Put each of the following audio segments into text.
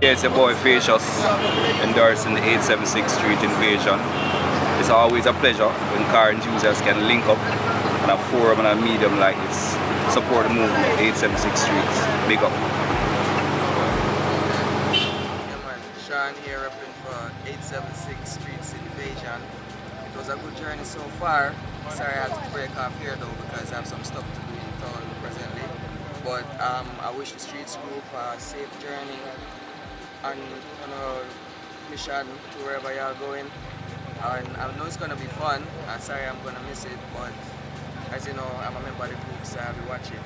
Yeah, it's your boy Facious endorsing the 876 Street Invasion. It's always a pleasure when car enthusiasts can link up on a forum and a medium like this. Support the movement, 876 Street. Big up. Yeah man, Sean here repping for 876 Streets Invasion. It was a good journey so far. Sorry I had to break off here though because I have some stuff to do in town presently. But I wish the Streets group a safe journey and mission to wherever you're going. And I know it's gonna be fun. Sorry I'm gonna miss it, but as you know, I'm a member of the group, so I'll be watching.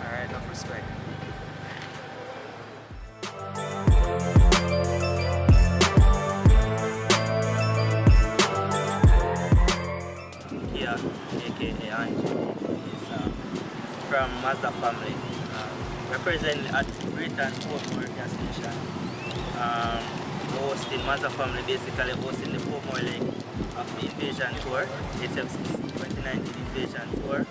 Alright, enough respect. Kia, aka Angie, is from Mazda family. Representing at Britain Portmore gas station. Hosting Mazda family, basically hosting the Portmore leg of the Invasion Tour, 876 2019 Invasion Tour.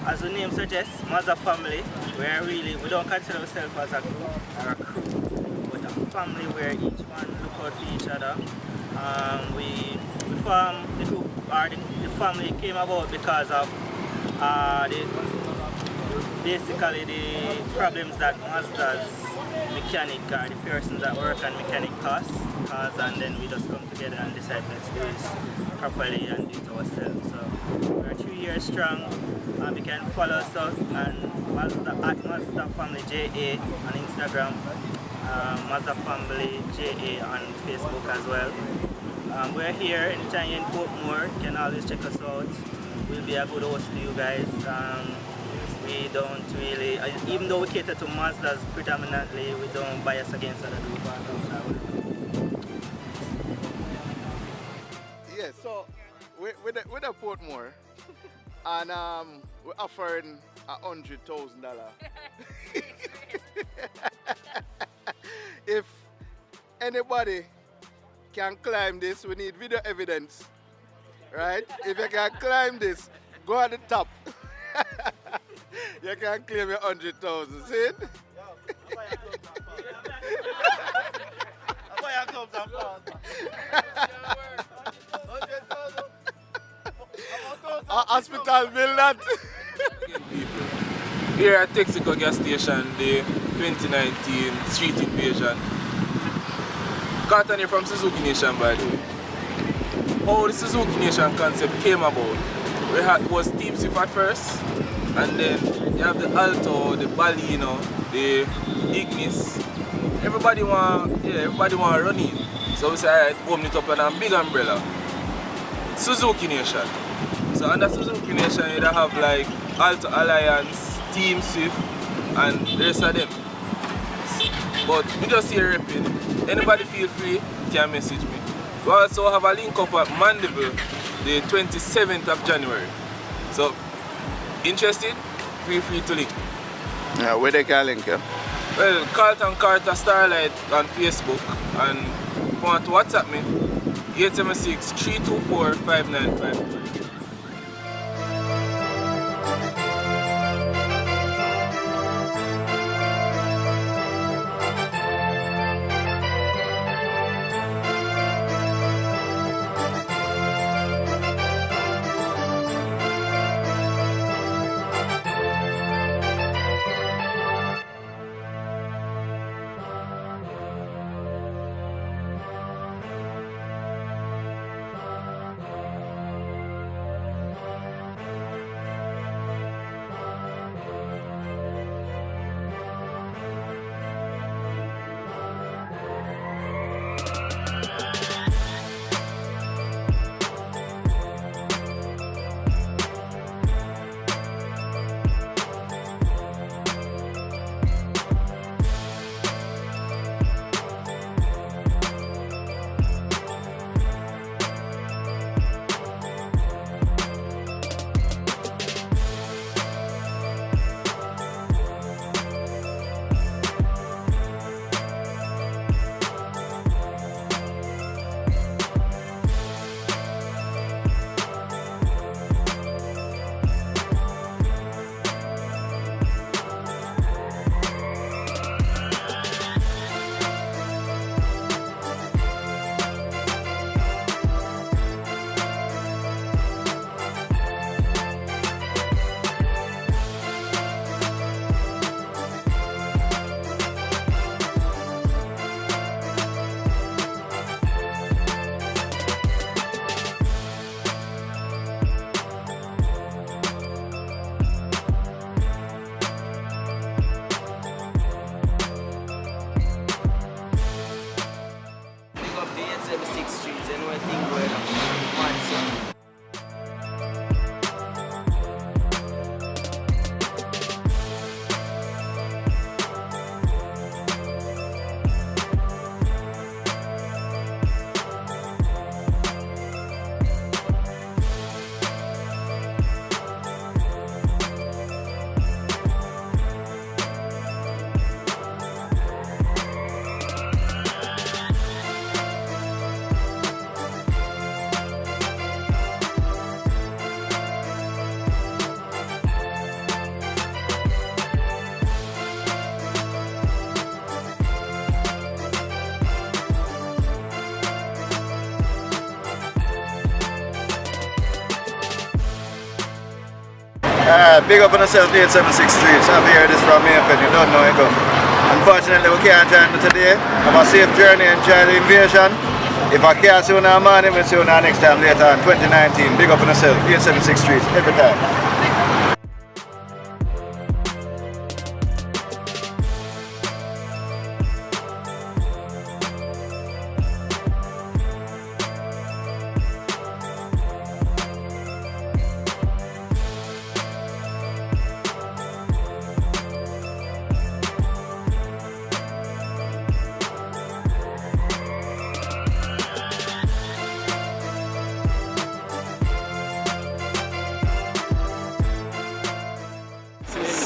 As the name suggests, Mazda family, we don't consider ourselves as a group or a crew, but a family where each one look out for each other. We formed the group, or the family came about because of basically the problems that Mazda's mechanic or the persons that work on mechanic cause, and then we just come together and decide let's do this properly and do it ourselves. So we're 2 years strong, and you can follow us out and Mazda Family JA on Instagram, Mazda Family JA on Facebook as well. We're here anytime you're in Portmore, you can always check us out. We'll be a good host to you guys. We don't really, even though we cater to Mazdas predominantly, we don't bias against other groups. Yeah, so with the Portmore, and we're offering $100,000. If anybody can climb this, we need video evidence, right? If you can climb this, go at the top. You can claim your 100,000. See it? Hospital bill that. Here at Texaco gas station, the 2019 Street Invasion. Carton here from Suzuki Nation, by the way. How the Suzuki Nation concept came about. Was Team Swift at first, and then you have the Alto, the Baleno, the Ignis. Everybody want run in. So we say, alright, open it up in a big umbrella. Suzuki Nation. So under Suzuki Nation you have like Alto Alliance, Team Swift, and the rest of them. But we just here repping. Anybody feel free can message me. We also have a link up at Mandeville the 27th of January. So, interested? Feel free to link. Yeah, where they can link you? Well, Carlton Carter Starlight on Facebook, and if you want to WhatsApp me, 876 324 5952. Alright, big up on yourself, 876 Street. So if you hear this from me, you don't know it go. Unfortunately, we can't join you today. Have a safe journey, enjoy the invasion. If I can't see you in the morning, we'll see you next time later on 2019. Big up on yourself, 876 Street, every time.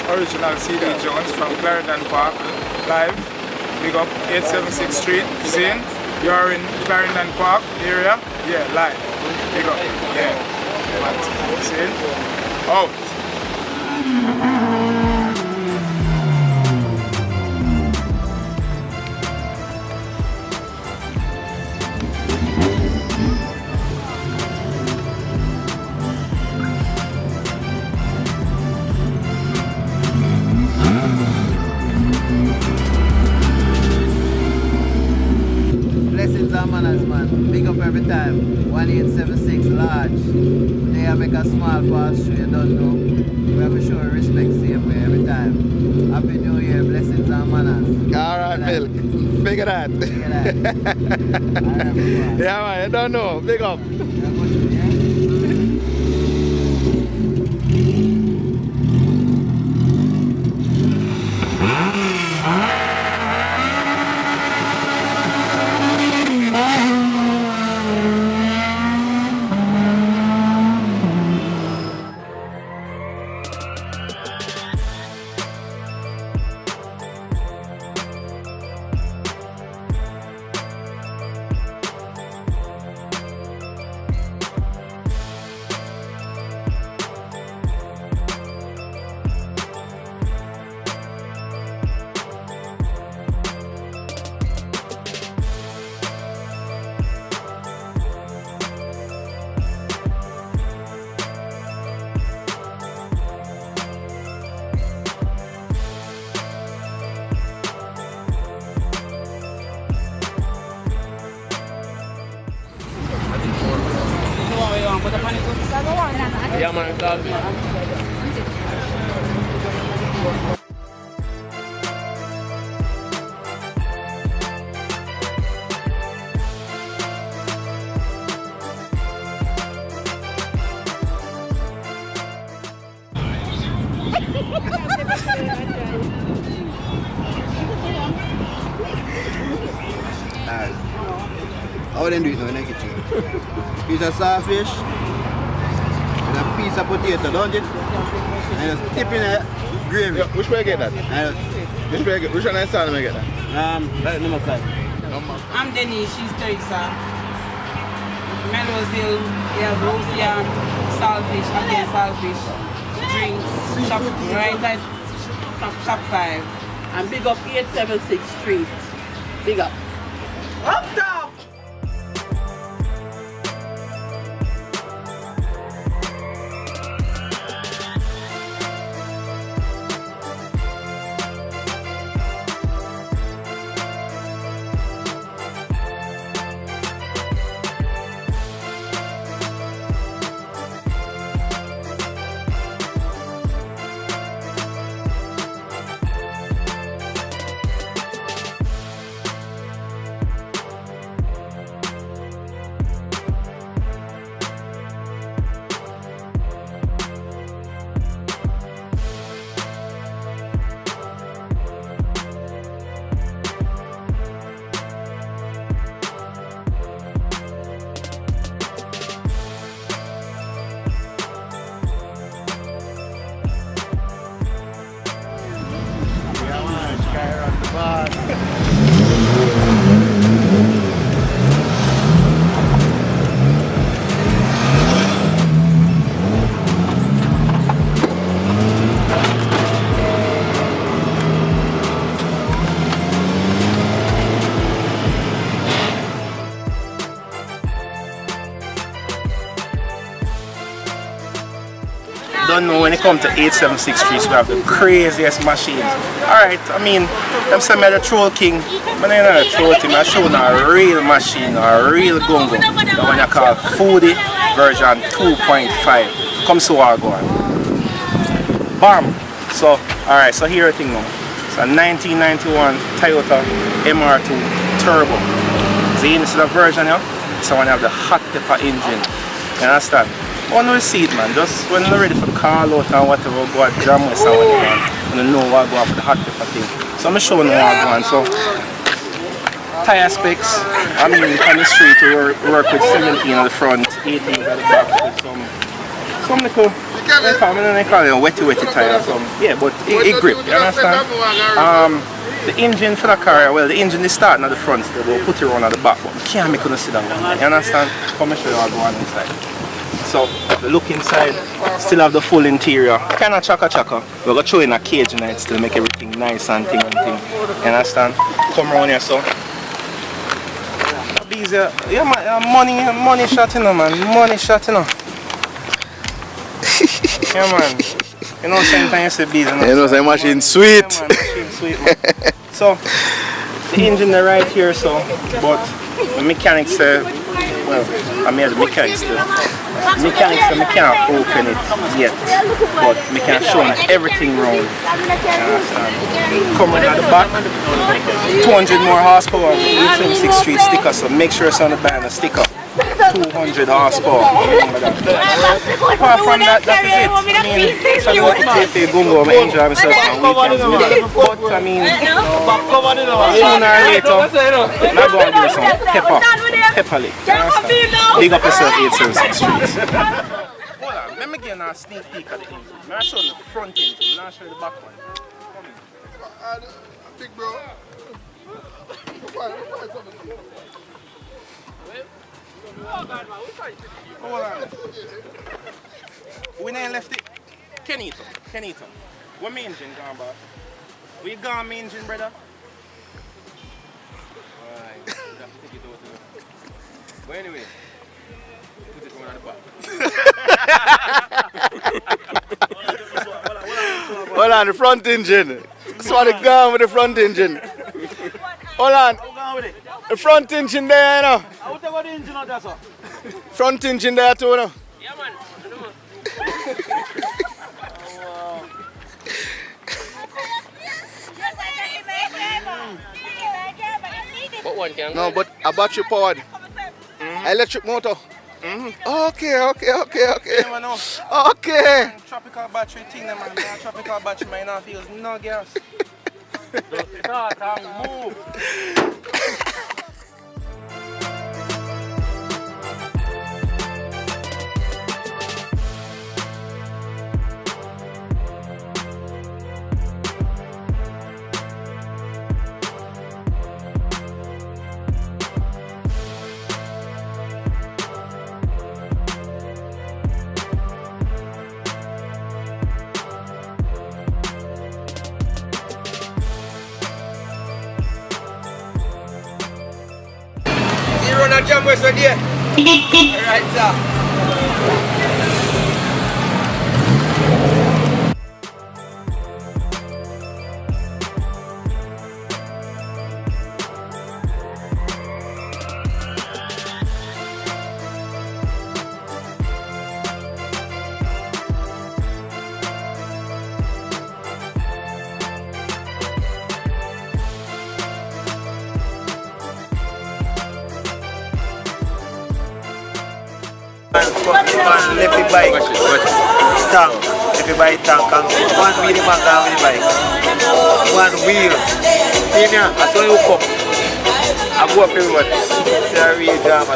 Original CD Jones from Clarendon Park, live. Big up 876 Street, Zane. You're in Clarendon Park area? Yeah, live. Big up, yeah. Zane, out. Blessings and manners, man. Big up every time. 1876 large. They have make a small pass through, you don't know. We have to show respect same way every time. Happy New Year, blessings and manners. Alright, Milk. Big of that. Big of that. Alright, Yeah, man, you don't know. Big up. Yeah, man, it's all good. How would they do it now in the kitchen? Piece of sawfish and a piece of potato, don't it? And just dip in the gravy. Yeah, which way I get that? And Which one I saw them I get that? like number 5. I'm Denise, she's Teresa. Melrose Hill, we have roast yam, saltfish, again saltfish, drinks, shop right at shop 5. And big up 876 Street. Big up. Up top! don't know when it comes to 876 streets, we have the craziest machines. Alright, I mean, them say me the troll king, but I know the troll team, I show a real machine, a real gungo. The one you call Foodie version 2.5. Come so I go on. Bam! So, alright, so here the thing now. It's a 1991 Toyota MR2 Turbo. See, this is the version here. So when you have the hot pepper engine. You understand? Oh no seat man, just when you're ready for call out and whatever, go and jam with someone and you know what go on for the hot pepper thing. So I'm showing you what I go on. So tire specs, I mean on the street we work with 17 on the front, 18 at the back with some little, they call it a wetty tire, yeah, but it grip, you understand? The engine for the car, well the engine is starting at the front still, we'll put it around at the back, but we can't make it sit down, you understand? Come and show you how to go on inside. So the look inside, still have the full interior, kind of chaka. We're going to show you in a cage tonight, still make everything nice and thing. You understand? Come around here, so. These are, yeah man, money shot you know man, money shot you know. Yeah man. You know sometimes you say bees, you know say machine sweet. Yeah man, machine sweet man. So, the engine is right here, so, but the mechanics say, well, I mean the mechanics still. The mechanics say I can't open it yet, but I can show them everything round. Come right at the back, 200 more horsepower, 826 Street sticker, so make sure it's on the band, a sticker. 200 horsepower. Apart from that, that is it. I mean, so I go to JP Gungo, I enjoy myself on weekends with it. But I mean, sooner or later, I'm going to give you some pepper lick. Big up yourself 876 Street. Hold on, let me get a sneak peek at the engine. I'm showing the front engine, I'm not showing the back one. Come in. Big bro. Hold on. We ain't left it. Kenito. What my engine gone, boss? Where you gone, my engine, brother? Alright, you have to take it out there. But anyway, put it on the back. Hold on, the front engine. That's what it gone with the front engine. Hold on. The front engine there, you know. How the engine out there, sir? Front engine there too, you know. Yeah, man. What one can No, but a battery powered. Electric motor. Okay. You know. Okay. Tropical battery thing, man. Tropical battery might not feel no gas. Start and move. Run a jam west there. Right, sir. Man, left the bike, tank, if you buy tank, and one wheel man down with the bike, one wheel, in here, I saw you come, I go up everybody, it's a real drama.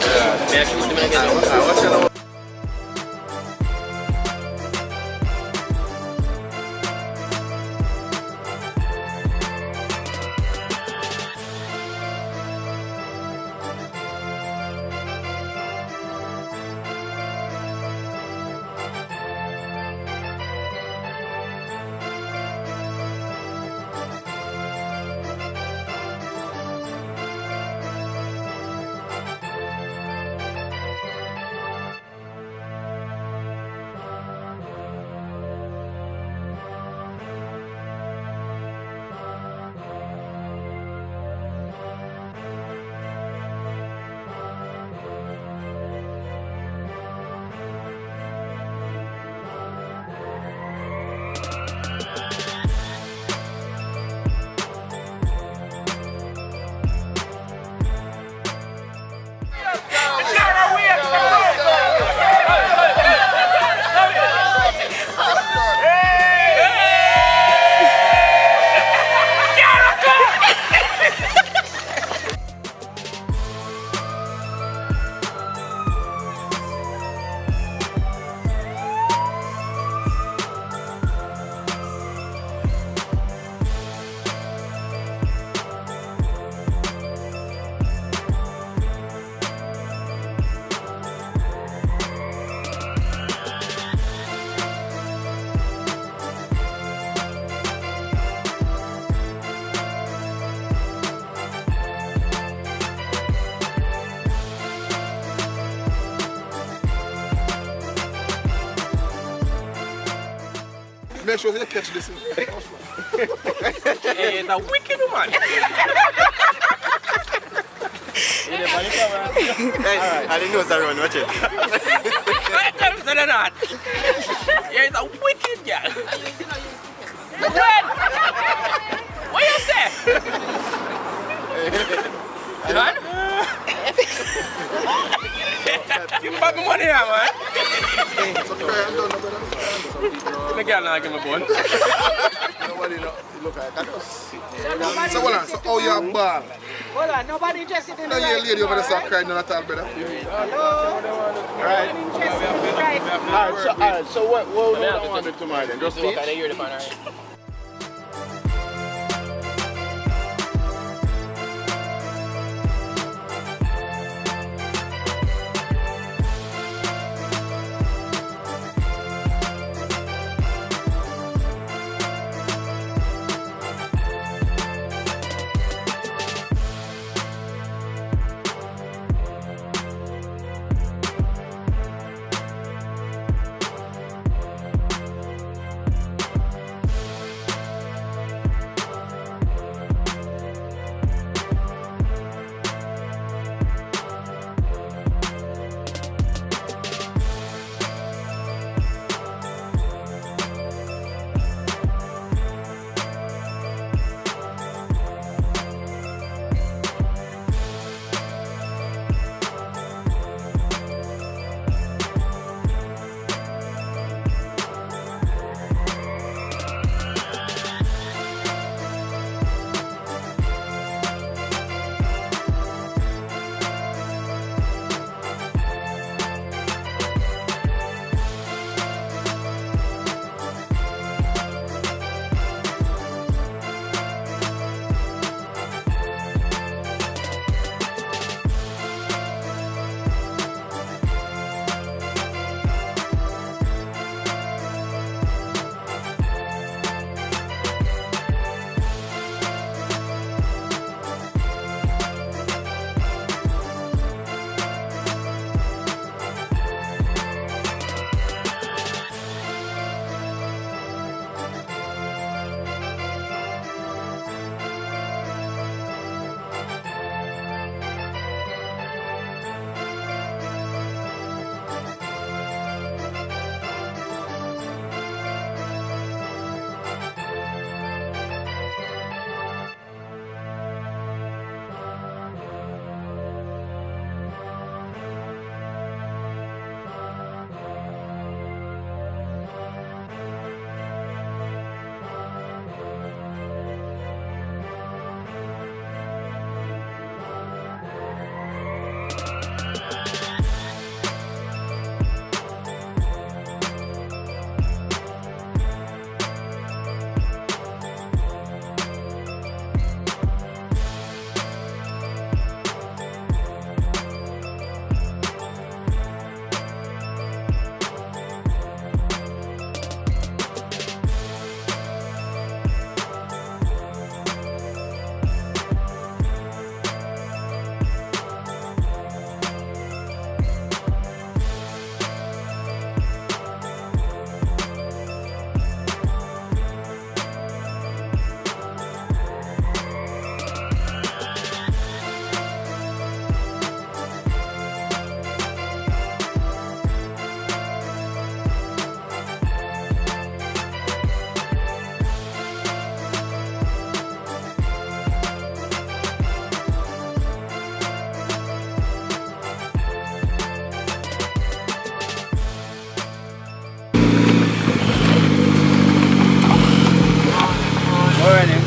make sure you catch this. Hey, the wicked woman. Hey, I didn't know it's around, watch it. I tell you they're not. You're the wicked girl. What you say? Done? Give me back my money now, man. The girl not give me bone. Nobody look at that. So hold on, so how you have ball? Hold on, nobody interested in No, the you right lady over there start crying at all, brother. Right. Alright, so what do you want to do tomorrow then? Just teach?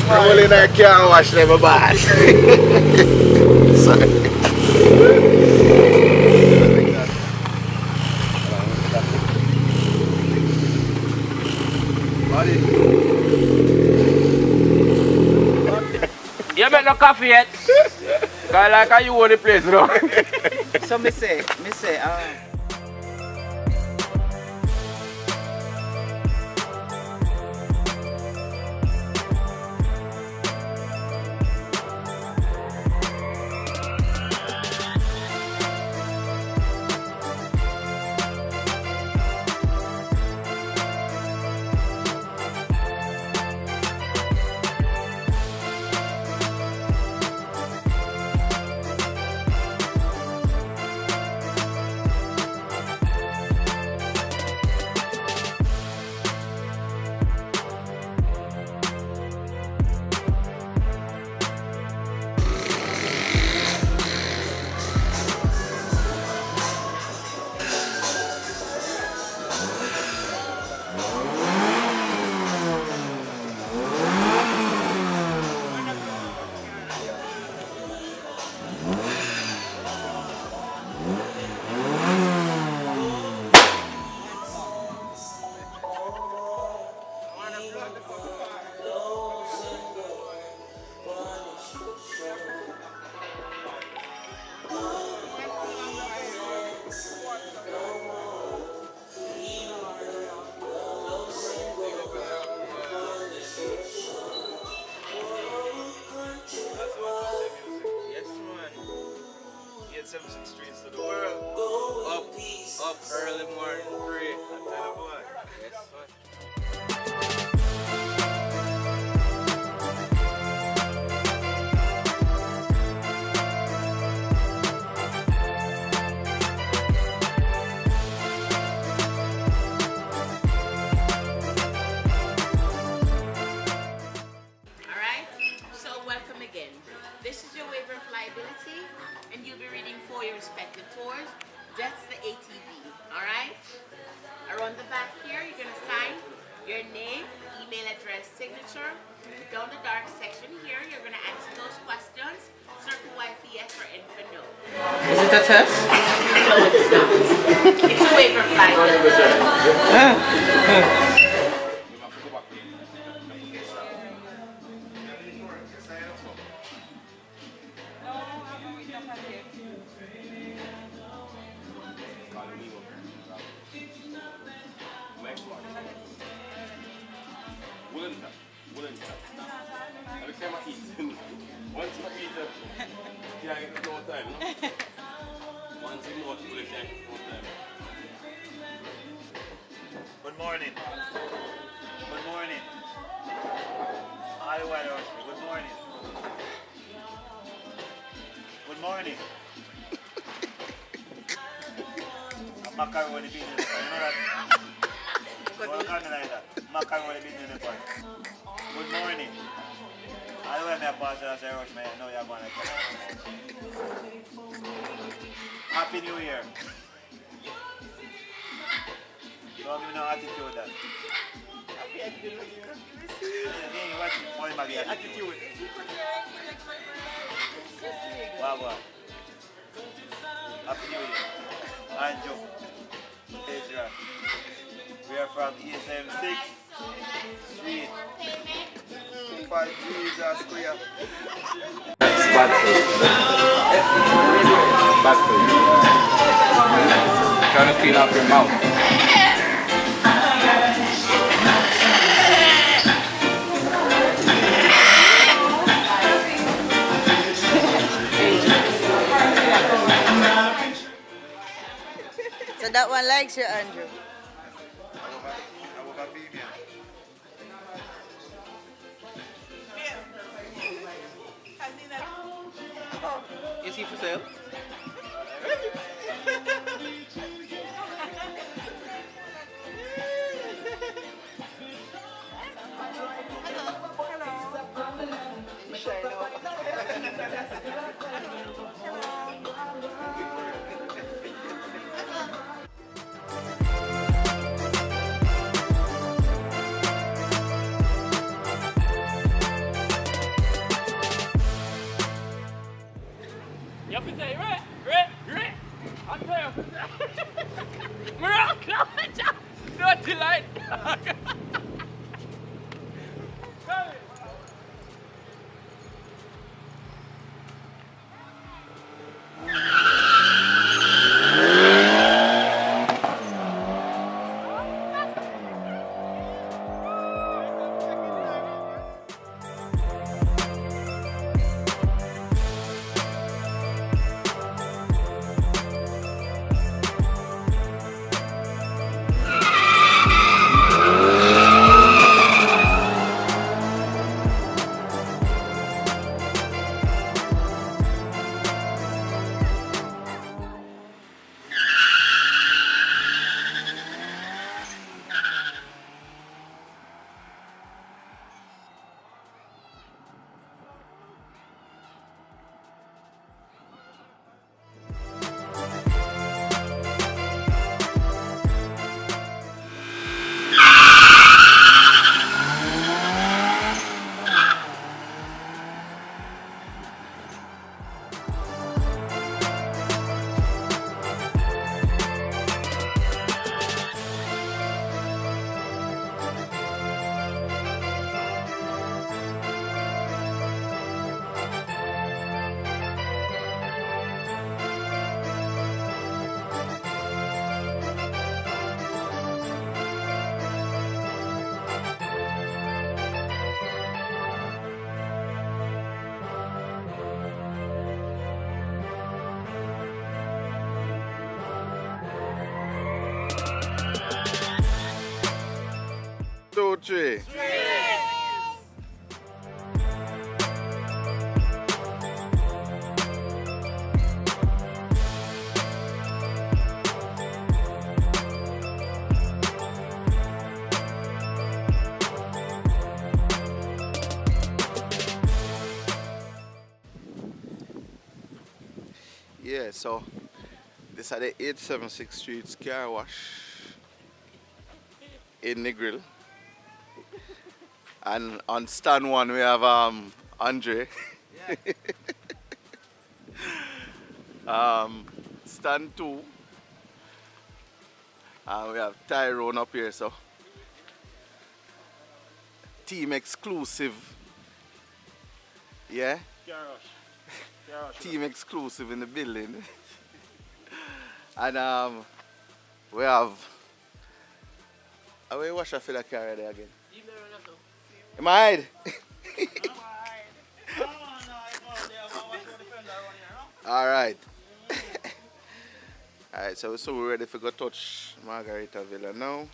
I'm only in a car wash them, boss. Sorry. You make no coffee yet? Cause like how you own the place, no? So me say, 876 streets to the world. Up early morning, pray. I tell you boy. Yes, sir. Alright, so welcome again. This is your waiver of liability, and you'll be reading for your respective tours. That's the ATV, alright? Around the back here, you're going to sign your name, email address, signature. Down the dark section here, you're going to answer those questions. Circle Y for yes or N for no. Is it a test? No, it's not. It's a waiver of liability. Every time I eat, once I eat, can't get no time, no? Once you know people can't get no time. Good morning. Good morning. Hi, White House. Good morning. Good morning. Macaroni bean in the pot. You know that? Don't call me like that. Macaroni bean in the pot. Good morning. I don't have my pastor as I rush me. I know you're going to come. Happy New Year. Don't give me no attitude that. Attitude. Wow. Happy New Year. Anjo. Ezra. We are from ESM 6 Street. By Jesus Square. It's bad food. Bad food. Trying to clean up your mouth. So that one likes you, Andrew. Is he for sale? You have to say, right. I'll tell you. Miracle, dirty light. 3. Yeah, so this is the 876 Street car wash in Negril. And on stand 1 we have Andre. Stand 2. And we have Tyrone up here, so team exclusive. Yeah? Team exclusive in the building. And we have how we wash a filler car there again? Am I hide? Alright. Alright, so we're ready for go touch Margarita Villa now.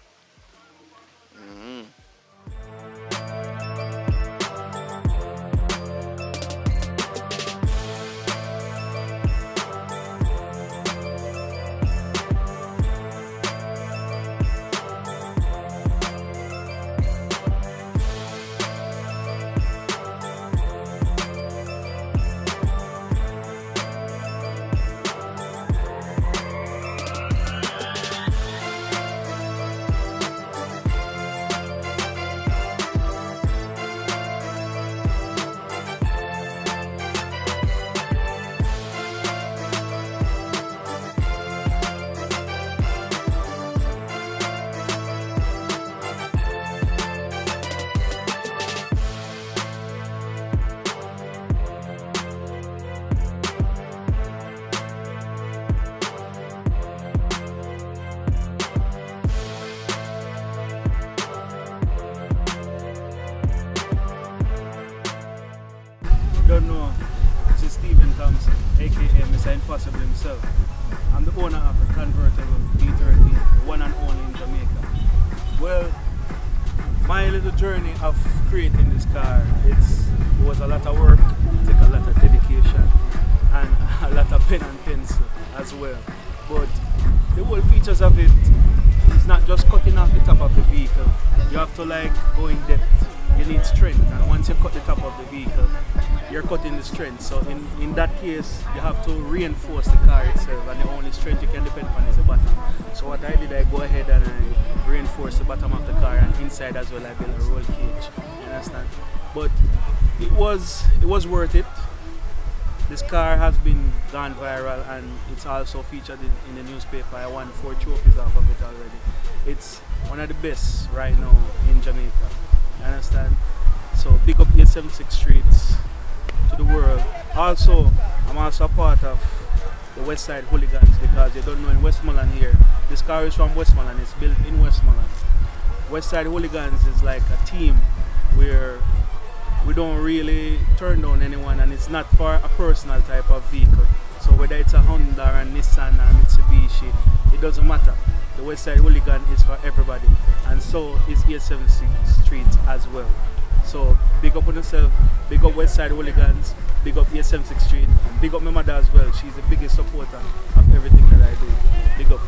Don't know, this is Stephen Thompson, aka Mr. Impossible himself. I'm the owner of a convertible B30, one and only in Jamaica. Well, my little journey of creating this car, it was a lot of work, it took a lot of dedication, and a lot of pen and pencil as well. But the whole features of it is not just cutting off the top of the vehicle. You have to go in depth. You need strength, and once you cut the top of the vehicle, you're cutting the strength. So in that case, you have to reinforce the car itself, and the only strength you can depend on is the bottom. So what I did, I go ahead and I reinforce the bottom of the car, and inside as well I built a roll cage. You understand? But it was worth it. This car has been gone viral, and it's also featured in the newspaper. I won 4 trophies off of it already. It's one of the best right now in Jamaica. You understand? So big up 876 Streets to the world. Also, I'm also a part of the West Side Hooligans, because you don't know, in Westmoreland here, this car is from Westmoreland, it's built in Westmoreland. West Side Hooligans is like a team where we don't really turn down anyone, and it's not for a personal type of vehicle. So whether it's a Honda or a Nissan or a Mitsubishi, it doesn't matter. The West Side Hooligan is for everybody, and so is 876 Streets as well. So big up on yourself, big up West Side Hooligans, big up 876 Street, and big up my mother as well. She's the biggest supporter of everything that I do. Big up.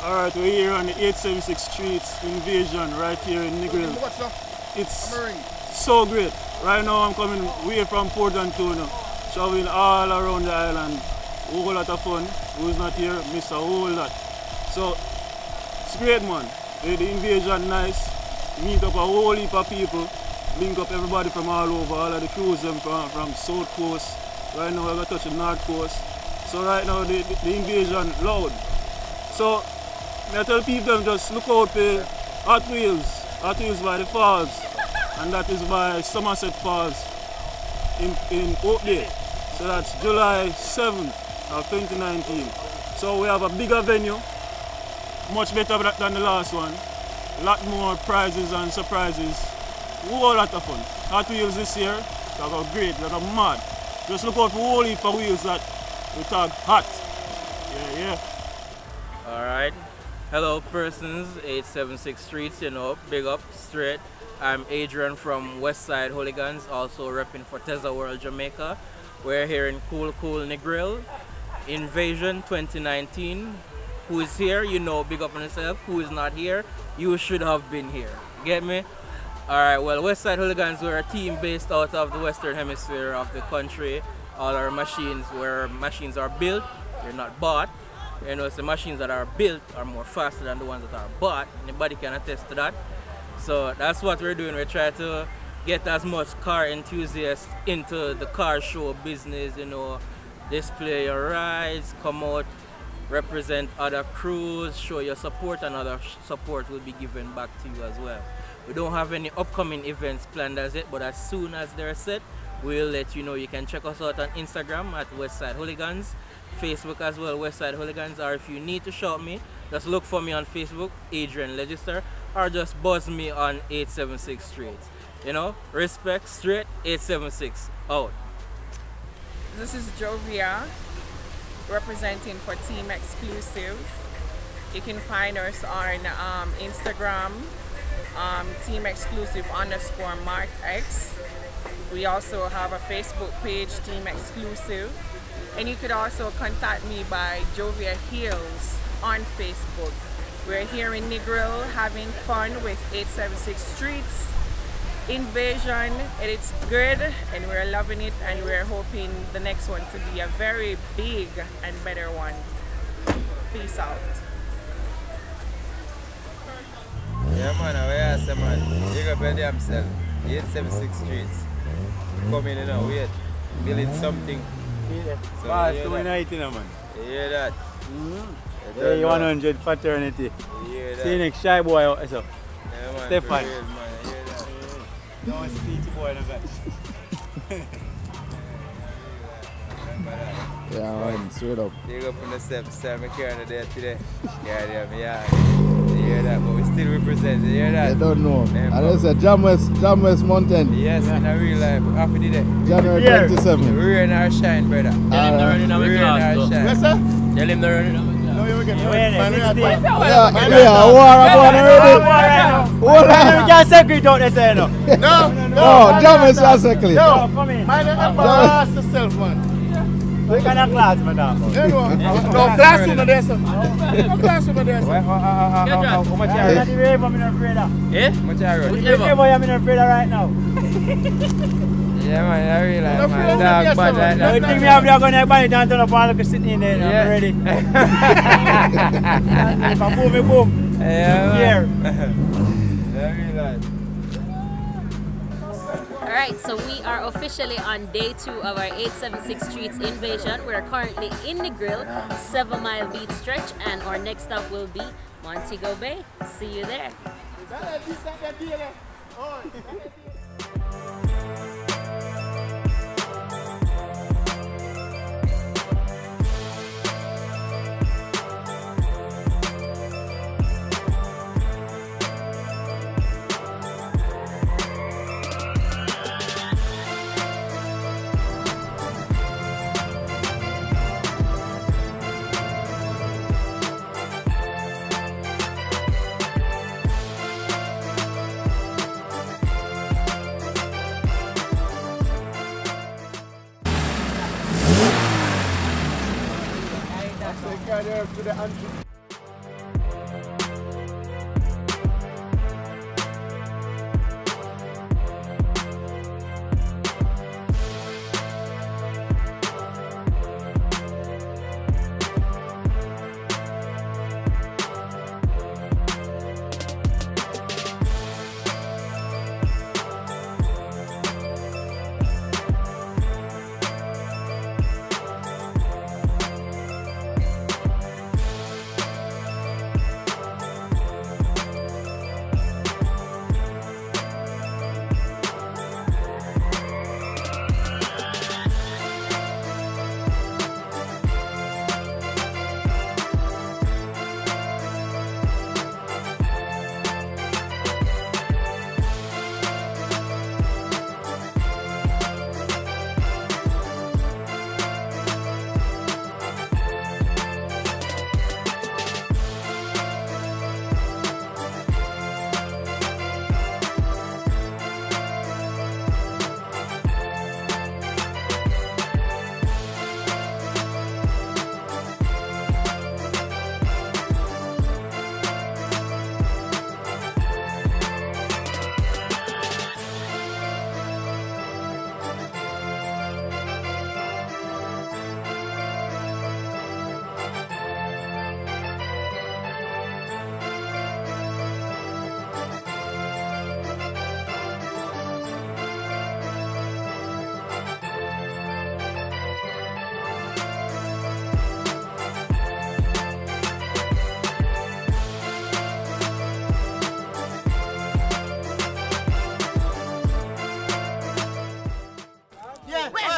Alright, we're here on the 876 Streets invasion right here in Negril. It's so great. Right now I'm coming way from Port Antonio, traveling all around the island. A whole lot of fun. Who's not here, miss a whole lot. So it's great, man. The invasion nice. Meet up a whole heap of people. Link up everybody from all over, all of the crews them from South Coast. Right now we're going to touch the North Coast. So right now the invasion loud. So I tell people just look out for Hot Wheels by the Falls, and that is by Somerset Falls in Oak Day. So that's July 7th of 2019. So we have a bigger venue, much better than the last one. A lot more prizes and surprises. Whole lot of fun. Hot Wheels this year, that go great, that go mad. Just look out for whole heap of wheels that we tag hot. Yeah. Alright, Hello persons, 876 Streets, you know, big up, straight. I'm Adrian from Westside Hooligans, also repping for Teza World, Jamaica. We're here in cool Negril. Invasion 2019. Who is here, you know, big up on yourself. Who is not here, you should have been here. Get me? Alright, well, Westside Hooligans, we're a team based out of the Western Hemisphere of the country. All our machines, where machines are built, they're not bought. You know, it's the machines that are built are more faster than the ones that are bought. Anybody can attest to that. So that's what we're doing. We're trying to get as much car enthusiasts into the car show business, you know, display your rides, come out, represent other crews, show your support, and other support will be given back to you as well. We don't have any upcoming events planned as yet, but as soon as they're set, we'll let you know. You can check us out on Instagram at Westside Hooligans, Facebook as well, Westside Hooligans, or if you need to shout me, just look for me on Facebook, Adrian Legister, or just buzz me on 876 Streets. You know, respect, straight, 876, out. This is Jovia, representing for Team Exclusive. You can find us on Instagram, Team Exclusive _MarkX. We also have a Facebook page, Team Exclusive. And you could also contact me by Jovia Hills on Facebook. We're here in Negril having fun with 876 Streets. Invasion, it's good and we're loving it, and we're hoping the next one to be a very big and better one. Peace out. Yeah man, we ask them man, you got to themselves, 876 Streets. Come in and wait, building something. So Boss, 290 man. You hear that? Hey, 100 fraternity. You hear that? See you next shy boy out, so. Yeah, man, Stefan. for real, man. You hear that? No speedy boy in the back. Yeah, man, straight up. Dig up on the steps, sir. I'm carrying there today. Yeah, yeah. You hear that? But we still represent. You hear that? I don't know. Yeah, And it's a Jam West Mountain. Yes, in a real life. Happy today. January 27. Rain or shine, brother. Tell him to run in our Rain class, or though. shine. Yes, sir? Tell him to run in our class. No, you can Yeah, war about already. Hold on. You can't secret out there, say no. No, Jam West basically. No, come in. Mind the embarrass yourself, man. We can have class, madam. No classroom there, sir. No classroom there, sir. How much I'm you not the rave, I'm in a freezer. Eh? How much you Which rave I'm in a freezer right now? Yeah, man, I real life, man. Dog bad right now. You think me have to go in there and turn up and look sitting in there, I'm ready. If I boom, me boom. Yeah, Here. man. I real life. Alright, so we are officially on day 2 of our 876 Streets invasion. We're currently in Negril, 7 Mile Beach stretch, and our next stop will be Montego Bay. See you there. To the entry.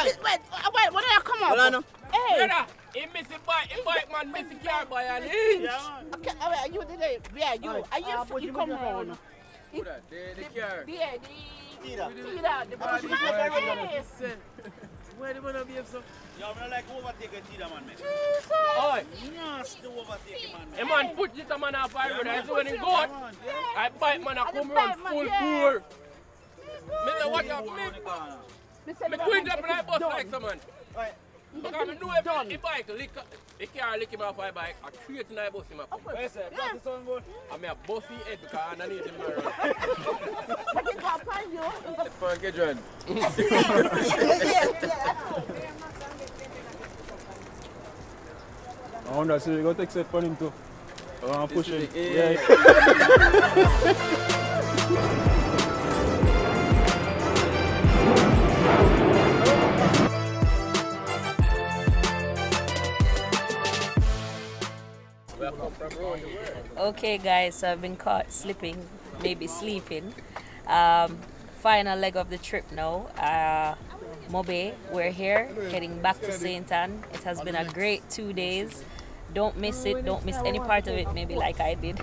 Wait, when I come up? Hold on. Hey. Brother, he miss the bike man miss the car by an inch. Okay, alright, you did it. Yeah, you. Are you come round? The car. Yeah, the body. Where do you want to be so? Yeah, I'm like overtake a Tida man. Oi. Yes, the overtake man. A man put this man off the road. I see when he go out. I bike man a come run full poor. Me say what you me going up and I bust like someone. Because I know if the bike lick, the car lick him off my bike, I straight and I bust him up. Where is it? That's the sound good. I mean a bust his head because I need him around. But he can't find you. Let's go and get John. I wonder, so you go take set for him too. I want to push him. Yeah. Okay guys, so I've been caught slipping, maybe sleeping. Final leg of the trip now. Mobe, we're here, heading back to St. Ann. It has been a great 2 days. Don't miss it, don't miss any part of it, maybe like I did.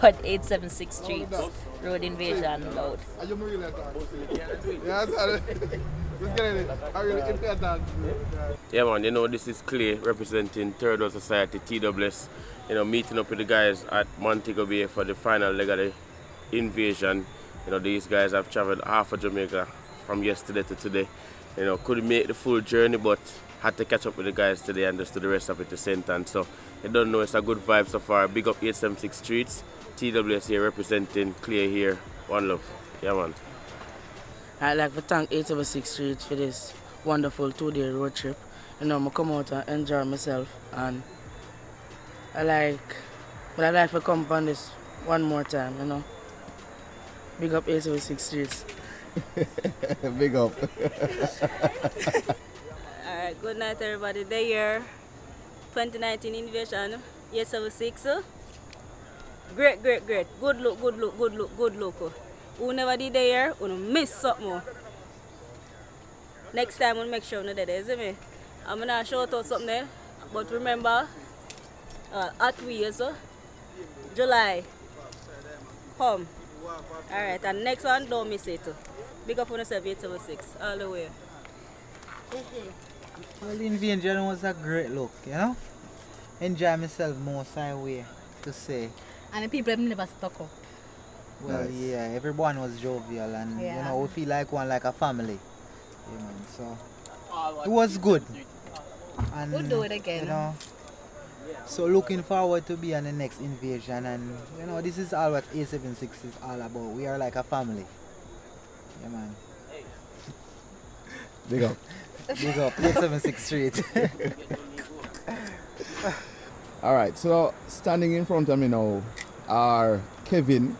But 876 Streets, Road Invasion load. Yeah man, you know this is Clay representing Third World Society, TWS. You know, meeting up with the guys at Montego Bay for the final leg of the invasion. You know, these guys have traveled half of Jamaica from yesterday to today. You know, couldn't make the full journey, but had to catch up with the guys today and just do the rest of it to St. Ann. So, you don't know, it's a good vibe so far. Big up 876 Streets. TWS here representing Clay here. One love. Yeah, man. I'd like to thank 876 Streets for this wonderful 2-day road trip. You know, I come out and enjoy myself, and I like to come on this one more time, you know. Big up 876 Streets. Big up. Alright, good night everybody. The year 2019 invasion, 876. Great. Good look. Who never did the year, who miss something. Next time we'll make sure we're there, isn't me? I'm gonna shout out something there, but remember, at we so July. Come. Alright, and next one, don't miss it. Big up on yourself, 876, all the way. Well, the invasion was a great look, you know? Enjoy myself most I way to say. And the people have never stuck up. Well, Nice. yeah, everyone was jovial and, Yeah. you know, we feel like one, like a family. You know, so it was good. And, We'll do it again. You know, so looking forward to be on the next invasion, and, you know, this is all what 876 is all about. We are like a family. Yeah, man. Big up. Big up, 876 Street. Alright, so standing in front of me now are Kevin,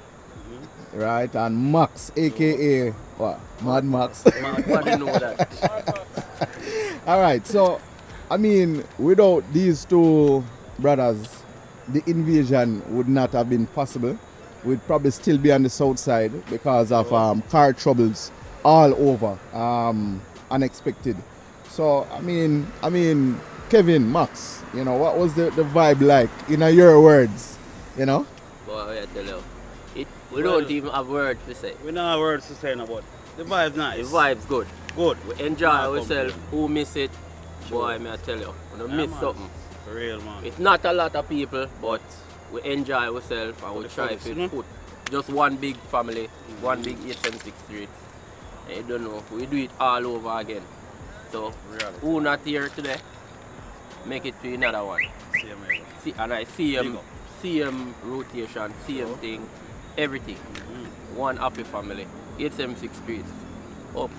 right, and Max, aka what? Mad Max. Mad, I know that. Alright, so I mean, without these two brothers, the invasion would not have been possible. We'd probably still be on the south side because of car troubles all over, unexpected. So I mean, Kevin, Max, you know, what was the vibe like in your words, you know? Boy, I tell you, we don't even have words to say. We don't have words to say about the vibe's nice. The vibe's good. Good. We enjoy ourselves. Who miss it? Boy, may I tell you, we don't miss man. something. For real, man. It's not a lot of people, but we enjoy ourselves and we try to put just one big family, one big 876 Street. And you don't know, we do it all over again. So, who not here today, make it to another one. And I see him rotation, same thing, everything. One happy family. 876 Street. Up.